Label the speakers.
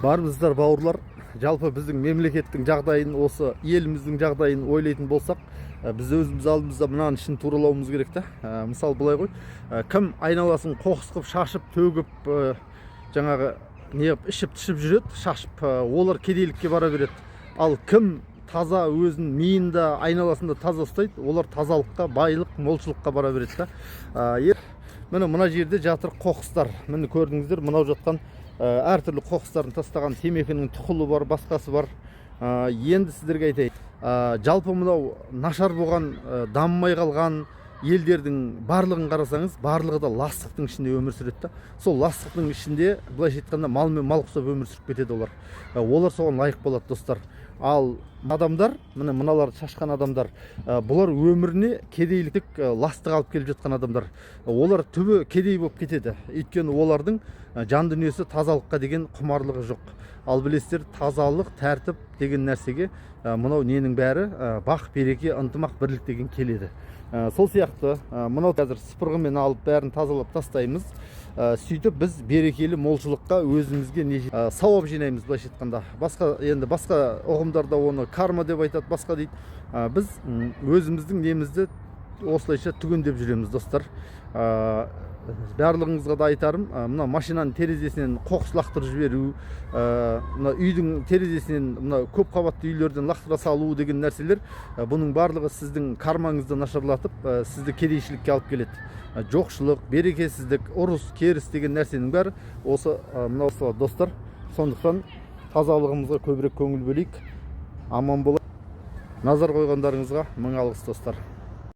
Speaker 1: Барымыздар бауырлар, жалпы біздің мемлекеттің жағдайын, осы еліміздің жағдайын ойлайтын болсақ, біз өзіміз алдымызда мынаны ішін туралауымыз керек та. Мысалы былай ғой, кім айналасын қоқыс қып, шашып, төгіп, жаңағы неғып ішіп-тішіп жүреді, шашып, олар кедейлікке бара береді. Ал кім таза өзінің миында, айналасында таза ұстайды, олар тазалыққа, байлық, молшылыққа бара береді да. Міне мына жерде жатыр қоқыстар. Міне көрдіңіздер, мынау жатқан әртүрлі қоқыстарын тастаған темекінің тұқылы бар, басқасы бар. Енді сіздерге айтайын, жалпы мынау нашар болған, дамымай қалған елдердің барлығын қарасаңыз, барлығы да ластықтың ішінде өмір сүреді да. Сол ластықтың ішінде, былайша айтқанда, мал мен мал құсап өмір сүріп кетеді олар. Олар соған лайық болады, достар. Ал адамдар, мыналарды шашқан адамдар, бұлар өміріне кедейлік, ластық алып келіп жатқан адамдар. Олар түбі кедей болып кетеді. Өйткені олардың жан дүниесі тазалыққа деген құмарлығы жоқ. Ал білесіздер, тазалық, тәртіп деген нәрсеге мынау ненің бәрі бақ, береке, ынтымақ, бірлік деген келеді. Сол сияқты мынау қазір сыпырғымен алып бәрін тазалап тастаймыз. Сөйтіп біз берекелі молшылыққа өзімізге сауап жинаймыз, былайша айтқанда. Басқа ұғымдарда оны карма деп айтады, басқа дейді. Біз өзіміздің немізді осылайша түгендеп жүреміз, достар. Барлығыңызға да айтарым, мына машинаның терезесінен қоқыс лақтырып жіберу, мына үйдің терезесінен, мына көп қабатты үйлерден лақтыра салу деген нәрселер, бұның барлығы сіздің кармаңызды нашарлатып, сізді кедейшілікке алып келеді. Жоқшылық, берекесіздік, ұрыс, керіс деген нәрсенің бәрі осы мынау достар. Сондықтан тазалығымызға көбірек көңіл бөлейік. Аман болайық. Назар қойғандарыңызға мың алғыс, достар.